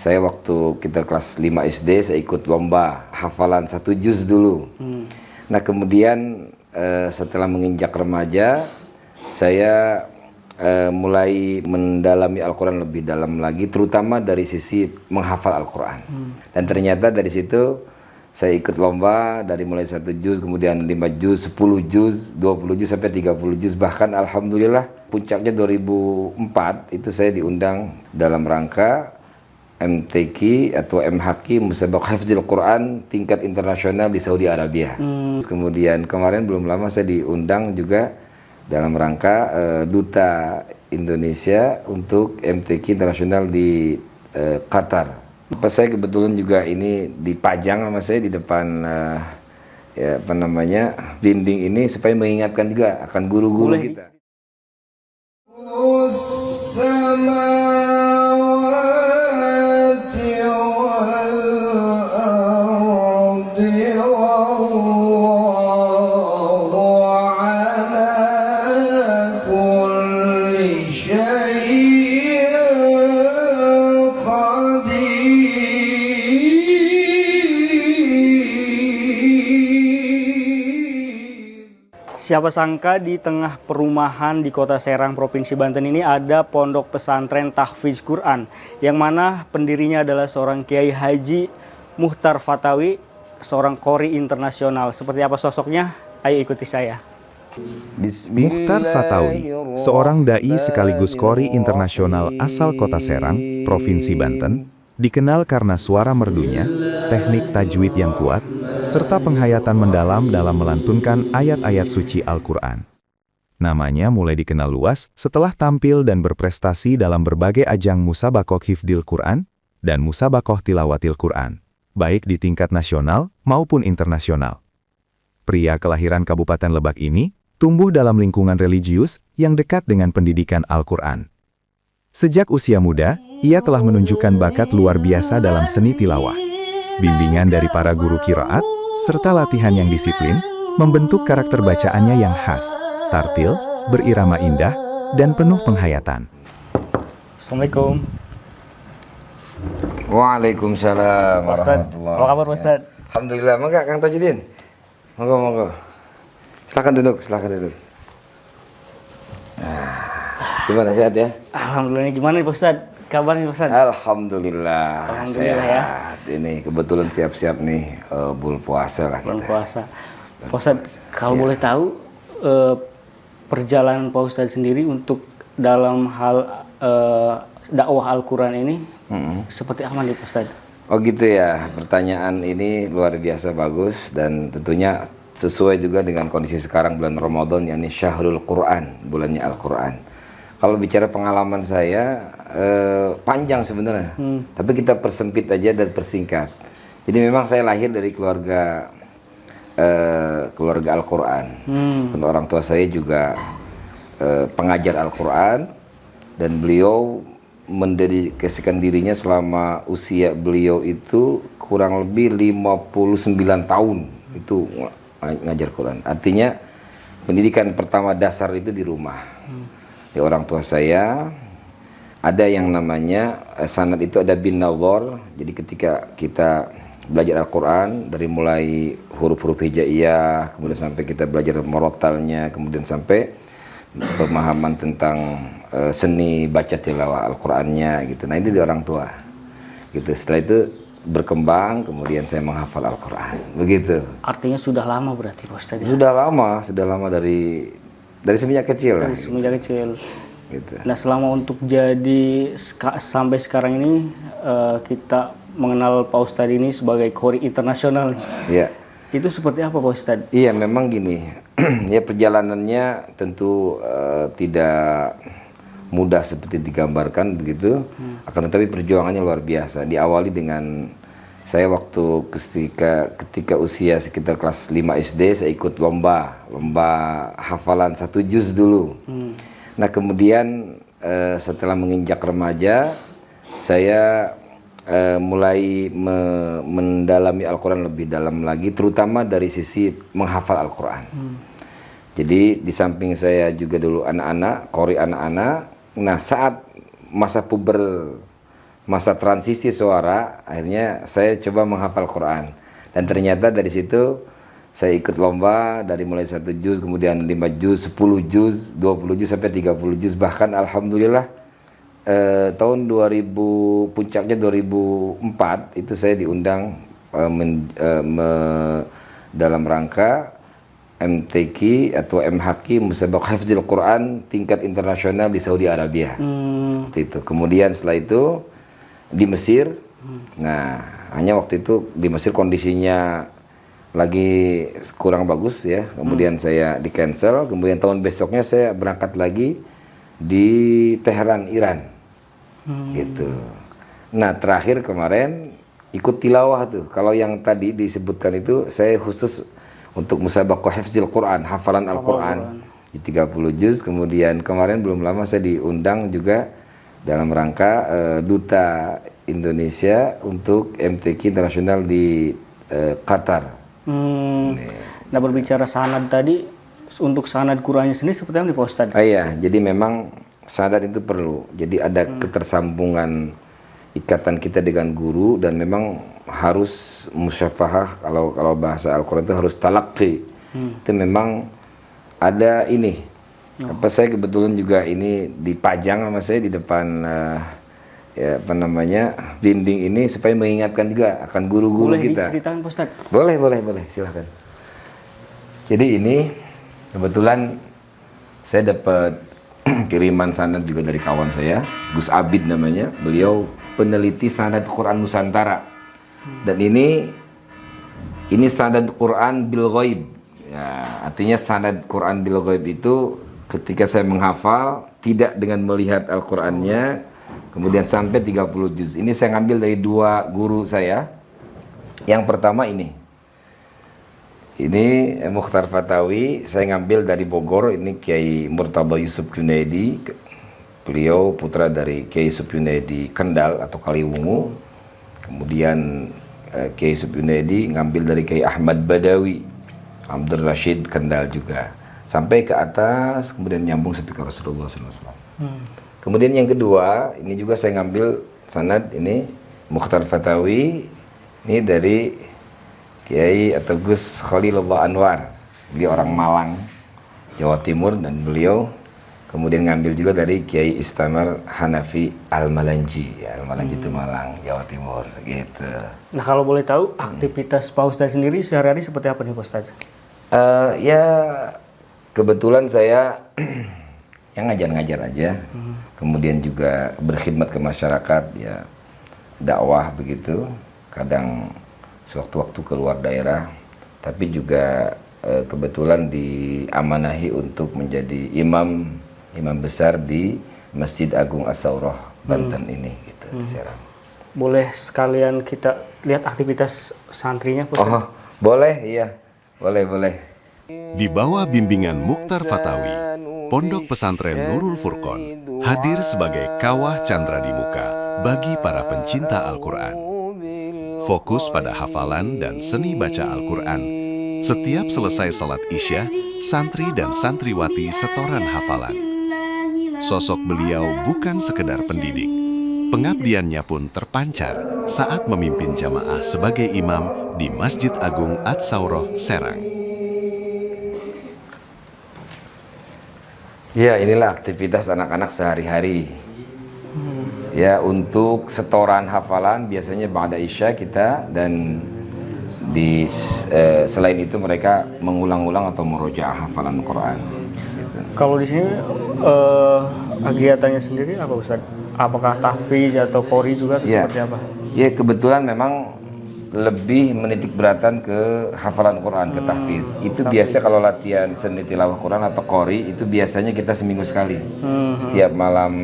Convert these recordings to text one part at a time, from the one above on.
Saya waktu kita kelas 5 SD, saya ikut lomba hafalan 1 juz dulu. Nah kemudian setelah menginjak remaja, saya mulai mendalami Al-Quran lebih dalam lagi, terutama dari sisi menghafal Al-Quran. Dan ternyata dari situ saya ikut lomba dari mulai 1 juz, kemudian 5 juz, 10 juz, 20 juz sampai 30 juz. Bahkan alhamdulillah puncaknya 2004 itu saya diundang dalam rangka MTQ atau MHQ Musabaqah Hifdzil Quran tingkat internasional di Saudi Arabia. Kemudian kemarin belum lama saya diundang juga dalam rangka Duta Indonesia untuk MTQ internasional di Qatar. Pas saya kebetulan juga ini dipajang sama saya di depan ya apa namanya dinding ini supaya mengingatkan juga akan guru-guru kita. Siapa sangka di tengah perumahan di Kota Serang, Provinsi Banten ini ada pondok pesantren tahfiz Quran, yang mana pendirinya adalah seorang Kiai Haji Muhtar Fatawi, seorang qori internasional. Seperti apa sosoknya? Ayo ikuti saya. Muhtar Fatawi, seorang dai sekaligus qori internasional asal Kota Serang, Provinsi Banten, dikenal karena suara merdunya, teknik tajwid yang kuat, serta penghayatan mendalam dalam melantunkan ayat-ayat suci Al-Quran. Namanya mulai dikenal luas setelah tampil dan berprestasi dalam berbagai ajang Musabaqah Hifdzil Quran dan Musabaqah Tilawatil Quran, baik di tingkat nasional maupun internasional. Pria kelahiran Kabupaten Lebak ini tumbuh dalam lingkungan religius yang dekat dengan pendidikan Al-Quran. Sejak usia muda, ia telah menunjukkan bakat luar biasa dalam seni tilawah. Bimbingan dari para guru qiraat, serta latihan yang disiplin, membentuk karakter bacaannya yang khas, tartil, berirama indah, dan penuh penghayatan. Assalamualaikum. Waalaikumsalam warahmatullahi. Apa kabar Ustaz? Alhamdulillah. Mangga Kang Tajudin. Monggo, monggo. Silakan duduk, silakan duduk. Nah, gimana sehat ya? Alhamdulillah. Gimana nih Ustaz? Kabarnya Ustaz? Alhamdulillah, Alhamdulillah sehat. ya. Ini kebetulan siap-siap nih bulan puasa lah Bulan kita. puasa. Pak Ustadz, kalau boleh tahu perjalanan Pak Ustadz sendiri untuk dalam hal dakwah Al-Quran ini seperti apa nih Pak Ustadz? Oh gitu ya, pertanyaan ini luar biasa bagus dan tentunya sesuai juga dengan kondisi sekarang bulan Ramadan, yakni Syahrul Quran, bulannya Al-Quran. Kalau bicara pengalaman saya panjang sebenarnya, tapi kita persempit aja dan persingkat. Jadi memang saya lahir dari keluarga Al-Quran. Orang tua saya juga pengajar Al-Quran dan beliau mendedikasikan dirinya selama usia beliau itu kurang lebih 59 tahun itu ngajar Quran. Artinya pendidikan pertama dasar itu di rumah. Di orang tua saya ada yang namanya sanad itu ada bin nazar. Jadi ketika kita belajar Al-Quran dari mulai huruf-huruf hijaiyah, kemudian sampai kita belajar merotalnya, kemudian sampai pemahaman tentang seni baca tilawah Al-Qurannya gitu. Nah ini di orang tua gitu. Setelah itu berkembang, kemudian saya menghafal Al-Quran begitu. Artinya sudah lama berarti Pak Ustadz? Sudah lama dari semenjak kecil lah. Semenjak kecil. Gitu. Nah selama untuk jadi sampai sekarang ini kita mengenal Pak Ustadz ini sebagai qori internasional. Iya. Itu seperti apa Pak Ustadz? Iya memang gini, ya perjalanannya tentu tidak mudah seperti digambarkan begitu, akan tetapi perjuangannya luar biasa. Diawali dengan saya waktu ketika usia sekitar kelas 5 SD, saya ikut lomba hafalan 1 juz dulu. Nah kemudian setelah menginjak remaja, saya mulai mendalami Al-Quran lebih dalam lagi, terutama dari sisi menghafal Al-Quran. Jadi di samping saya juga dulu anak-anak, qori anak-anak. Nah saat masa puber masa transisi suara, akhirnya saya coba menghafal Quran. Dan ternyata dari situ saya ikut lomba dari mulai 1 juz, kemudian 5 juz, 10 juz, 20 juz sampai 30 juz. Bahkan alhamdulillah tahun 2000, puncaknya 2004 itu saya diundang dalam rangka MTQ atau MHQ Musabaqah Hifzil Quran tingkat internasional di Saudi Arabia. Waktu itu. Kemudian setelah itu di Mesir. Nah, hanya waktu itu di Mesir kondisinya lagi kurang bagus ya. Kemudian saya di cancel. Kemudian tahun besoknya saya berangkat lagi di Teheran, Iran. Gitu. Nah, terakhir kemarin ikut tilawah tuh. Kalau yang tadi disebutkan itu saya khusus untuk Musabaqah Hifzil Quran, hafalan Al-Quran di 30 juz. Kemudian kemarin belum lama saya diundang juga dalam rangka Duta Indonesia untuk MTQ Internasional di Qatar. Nah, berbicara sanad tadi, untuk sanad Qurannya sendiri seperti apa nih Pak Ustadz? Iya, jadi memang sanad itu perlu. Jadi ada ketersambungan ikatan kita dengan guru, dan memang harus musyafahah. Kalau bahasa Al-Quran itu harus talaqqi. Itu memang ada ini. Saya kebetulan juga ini dipajang sama saya di depan ya apa namanya, dinding ini supaya mengingatkan juga akan guru-guru kita. Boleh diceritakan Pak Ustadz? Boleh, silahkan. Jadi ini kebetulan saya dapat kiriman sanad juga dari kawan saya, Gus Abid namanya. Beliau peneliti sanad Quran Nusantara. Dan ini sanad Quran bil ghaib. Ya, artinya sanad Quran bil ghaib itu ketika saya menghafal tidak dengan melihat Al-Qur'annya, kemudian sampai 30 juz. Ini saya ngambil dari 2 guru saya. Yang pertama ini Mukhtar Fatawi, saya ngambil dari Bogor. Ini Kiai Murtadha Yusuf Junaidi. Beliau putra dari Kiai Yusuf Junaidi Kendal atau Kaliwungu. Kemudian Kiai Yusuf Junaidi ngambil dari Kiai Ahmad Badawi, Abdul Rashid Kendal juga, sampai ke atas, kemudian nyambung sampai ke Rasulullah SAW. Kemudian yang kedua, ini juga saya ngambil sanad ini Mukhtar Fatawi, ini dari Kiai atau Gus Khalilullah Anwar. Dia orang Malang, Jawa Timur, dan beliau kemudian ngambil juga dari Kiai Istamar Hanafi Al-Malanji. Ya, Al-Malanji itu Malang, Jawa Timur, gitu. Nah, kalau boleh tahu aktivitas Pak Ustadz sendiri sehari-hari seperti apa nih Pak Ustadz? Ya kebetulan saya yang ngajar-ngajar aja, kemudian juga berkhidmat ke masyarakat, ya dakwah begitu. Kadang sewaktu-waktu keluar daerah, tapi juga kebetulan diamanahi untuk menjadi imam besar di Masjid Agung As-Saurah Banten ini, gitu, di Serang. Boleh sekalian kita lihat aktivitas santrinya Pak Ustadz? Oh, boleh, iya. Boleh. Di bawah bimbingan Mukhtar Fatawi, Pondok Pesantren Nurul Furqon hadir sebagai kawah candra di muka bagi para pencinta Al-Quran. Fokus pada hafalan dan seni baca Al-Quran. Setiap selesai salat Isya, santri dan santriwati setoran hafalan. Sosok beliau bukan sekedar pendidik. Pengabdiannya pun terpancar saat memimpin jamaah sebagai imam di Masjid Agung As-Saurah, Serang. Ya, inilah aktivitas anak-anak sehari-hari. Ya, untuk setoran hafalan biasanya ba'da Isya kita, dan selain itu mereka mengulang-ulang atau merojaah hafalan Quran. Gitu. Kalau di sini kegiatannya sendiri apa Ustaz? Apakah tahfiz atau qori juga atau seperti apa? Ya, kebetulan memang lebih menitik beratan ke hafalan Quran, ke tahfiz. Itu biasa kalau latihan seni tilawah Quran atau qori itu biasanya kita seminggu sekali. Setiap malam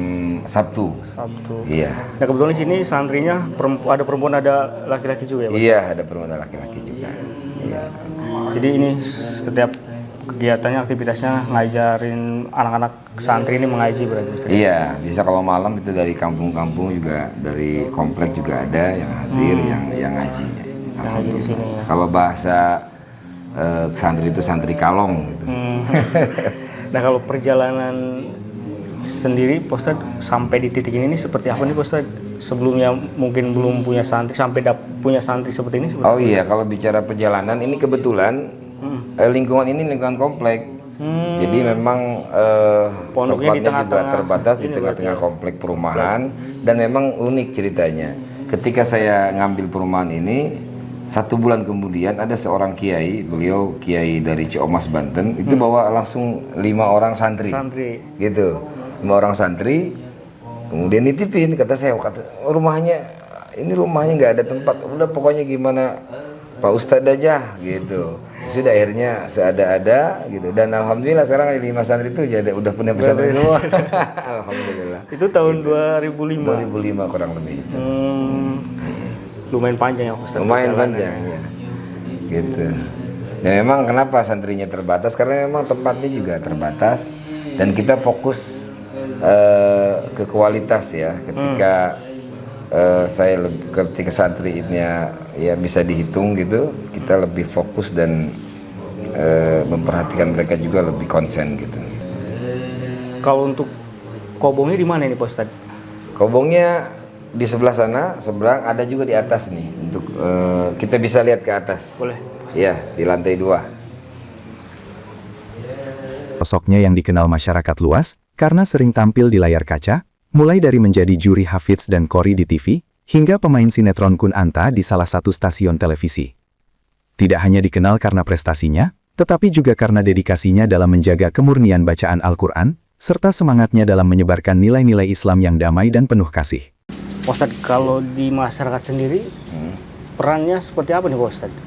Sabtu. Iya. Nah, kebetulan di sini santrinya ada perempuan, ada laki-laki juga ya, Pak? Iya, ada perempuan, ada laki-laki juga. Iya. Jadi ini setiap kegiatannya, aktivitasnya ngajarin anak-anak santri ini mengaji berarti Ustaz? Iya, bisa kalau malam itu dari kampung-kampung juga, dari komplek juga ada yang hadir, yang ngaji. Di sini, ya. Kalau bahasa santri itu santri kalong gitu. Nah, kalau perjalanan sendiri Pak Ustadz sampai di titik ini seperti apa nih Pak Ustadz? sebelumnya mungkin belum punya santri sampai punya santri seperti ini? Oh iya, kalau bicara perjalanan ini kebetulan lingkungan ini lingkungan komplek. Jadi memang Pondoknya di tempatnya juga tengah-tengah terbatas di tengah-tengah komplek perumahan dan memang unik ceritanya. Ketika saya ngambil perumahan ini, 1 bulan kemudian ada seorang kiai, beliau kiai dari Ciomas Banten, itu bawa langsung 5 orang santri. Gitu, 5 orang santri. Kemudian nitipin, kata saya, rumahnya nggak ada tempat, udah pokoknya gimana Pak Ustadz aja gitu. Sudah akhirnya seada-ada gitu, dan alhamdulillah sekarang 5 santri itu jadi udah punya pesantren semua. Alhamdulillah. Itu tahun 2005. 2005 kurang lebih itu. Lumayan panjang ya Ustaz. Lumayan panjang ya. Gitu. Ya memang kenapa santrinya terbatas, karena memang tempatnya juga terbatas dan kita fokus ke kualitas ya. Ketika ketika santri ini ya bisa dihitung gitu, kita lebih fokus dan memperhatikan mereka juga lebih konsen gitu. Kalau untuk kobongnya di mana ini Pak Ustadz? Kobongnya di sebelah sana, seberang, ada juga di atas nih. Untuk kita bisa lihat ke atas. Boleh. Iya, di lantai 2. Sosoknya yang dikenal masyarakat luas karena sering tampil di layar kaca, mulai dari menjadi juri hafidz dan qori di TV, hingga pemain sinetron Kun Anta di salah satu stasiun televisi. Tidak hanya dikenal karena prestasinya, tetapi juga karena dedikasinya dalam menjaga kemurnian bacaan Al-Quran, serta semangatnya dalam menyebarkan nilai-nilai Islam yang damai dan penuh kasih. Pak Ustadz, kalau di masyarakat sendiri, perannya seperti apa nih Pak Ustadz?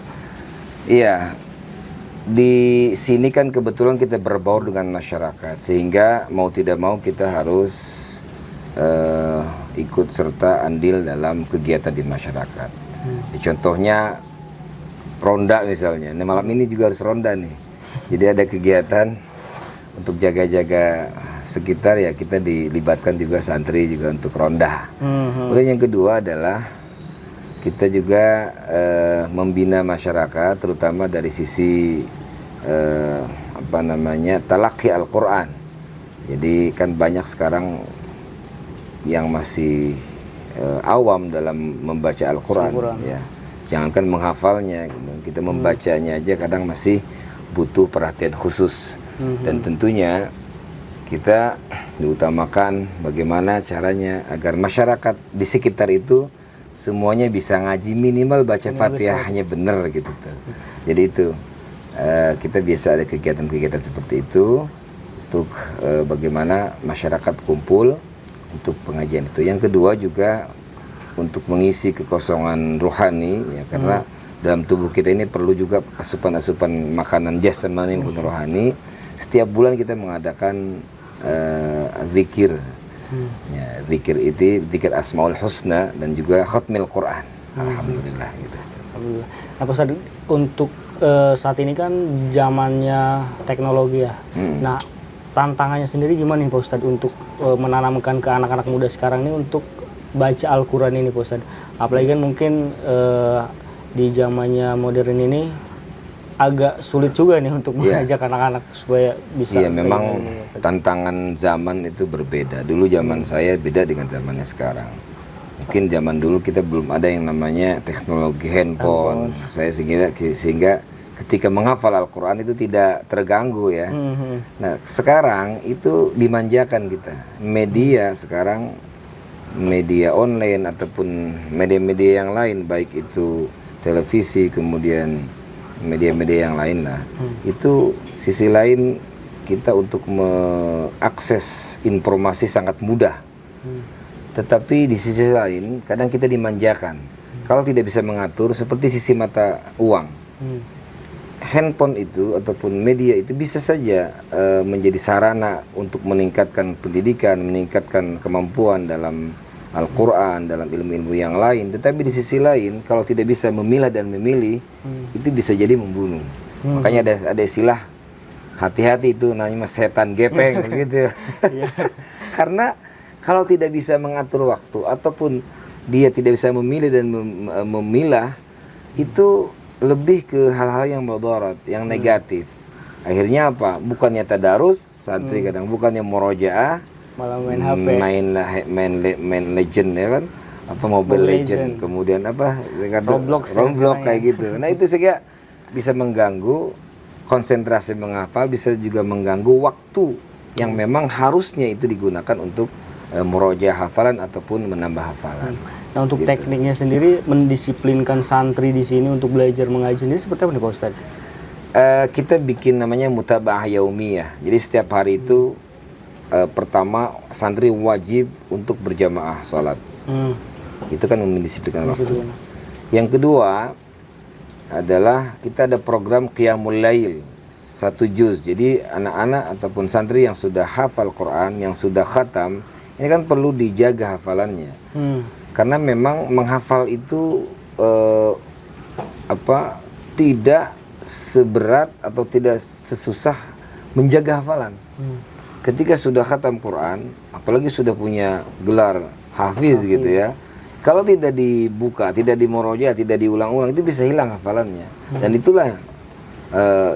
Iya, di sini kan kebetulan kita berbaur dengan masyarakat, sehingga mau tidak mau kita harus ikut serta andil dalam kegiatan di masyarakat. Contohnya ronda misalnya. Nah, malam ini juga harus ronda nih. Jadi ada kegiatan untuk jaga-jaga sekitar, ya kita dilibatkan juga santri juga untuk ronda. Kemudian yang kedua adalah kita juga membina masyarakat, terutama dari sisi talaqi Al-Quran. Jadi kan banyak sekarang yang masih awam dalam membaca Al-Quran, ya. Jangankan menghafalnya, kita membacanya aja kadang masih butuh perhatian khusus. Dan tentunya kita diutamakan bagaimana caranya agar masyarakat di sekitar itu semuanya bisa ngaji, minimal baca Fatihahnya benar gitu. Jadi itu kita biasa ada kegiatan-kegiatan seperti itu untuk bagaimana masyarakat kumpul untuk pengajian itu. Yang kedua juga untuk mengisi kekosongan rohani, ya, karena dalam tubuh kita ini perlu juga asupan-asupan makanan jasmani dan rohani. Setiap bulan kita mengadakan zikir, ya, zikir itu zikir Asmaul Husna dan juga khatmil Quran. Alhamdulillah gitu. Alhamdulillah. Nah, Pak Ustadz, untuk saat ini kan zamannya teknologi ya. Nah, tantangannya sendiri gimana nih Pak Ustadz untuk menanamkan ke anak-anak muda sekarang ini untuk baca Al-Quran ini Pak Ustadz? Apalagi kan mungkin di zamannya modern ini agak sulit juga nih untuk mengajak anak-anak supaya bisa. Iya, memang tantangan zaman itu berbeda. Dulu zaman saya beda dengan zamannya sekarang. Mungkin zaman dulu kita belum ada yang namanya teknologi handphone. Sehingga ketika menghafal Al-Quran itu tidak terganggu ya. Nah, sekarang itu dimanjakan kita. Media sekarang, media online ataupun media-media yang lain, baik itu televisi, kemudian media-media yang lain lah. Itu sisi lain kita untuk mengakses informasi sangat mudah. Tetapi di sisi lain kadang kita dimanjakan. Kalau tidak bisa mengatur, seperti sisi mata uang. Handphone itu ataupun media itu bisa saja menjadi sarana untuk meningkatkan pendidikan, meningkatkan kemampuan dalam Al-Quran, dalam ilmu-ilmu yang lain. Tetapi di sisi lain, kalau tidak bisa memilah dan memilih, itu bisa jadi membunuh. Makanya ada istilah, hati-hati itu namanya setan gepeng begitu. Karena kalau tidak bisa mengatur waktu ataupun dia tidak bisa memilih dan memilah, itu lebih ke hal-hal yang mudarat, yang negatif. Akhirnya apa? Bukannya tadarus, santri kadang bukannya murojaah, malah main HP, main legend ya kan, Mobile Legend, kemudian Roblox kayak gitu. Nah itu saya bisa mengganggu konsentrasi menghafal, bisa juga mengganggu waktu yang memang harusnya itu digunakan untuk murojaah hafalan ataupun menambah hafalan. Nah untuk tekniknya sendiri mendisiplinkan santri di sini untuk belajar mengaji sendiri seperti apa nih Pak Ustadz? Kita bikin namanya mutaba'ah yaumiyah. Jadi setiap hari itu pertama santri wajib untuk berjamaah sholat. Itu kan mendisiplinkan waktu. Yang kedua adalah kita ada program Qiyamul Lail 1 juz. Jadi anak-anak ataupun santri yang sudah hafal Quran, yang sudah khatam, ini kan perlu dijaga hafalannya. Karena memang menghafal itu tidak seberat atau tidak sesusah menjaga hafalan. Ketika sudah khatam Quran, apalagi sudah punya gelar hafiz gitu ya, kalau tidak dibuka, tidak dimoroja, tidak diulang-ulang, itu bisa hilang hafalannya. Dan itulah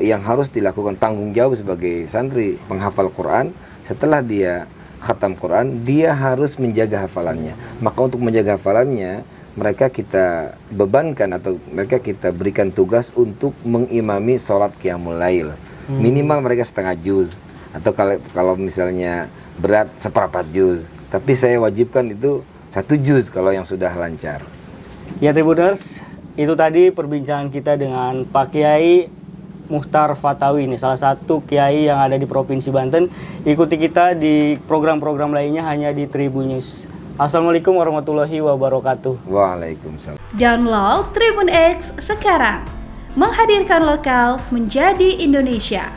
yang harus dilakukan, tanggung jawab sebagai santri penghafal Quran. Setelah dia khatam Quran, dia harus menjaga hafalannya. Maka untuk menjaga hafalannya, mereka kita bebankan atau mereka kita berikan tugas untuk mengimami sholat Qiyamul Lail. Minimal mereka setengah juz, atau kalau misalnya berat 1/4 juz. Tapi saya wajibkan itu 1 juz kalau yang sudah lancar. Ya Tribuners, itu tadi perbincangan kita dengan Pak Kiai Muchtar Fatawi, ini salah satu kiai yang ada di Provinsi Banten. Ikuti kita di program-program lainnya hanya di Tribun News. Assalamualaikum warahmatullahi wabarakatuh. Waalaikumsalam. Download Tribun X sekarang, menghadirkan lokal menjadi Indonesia.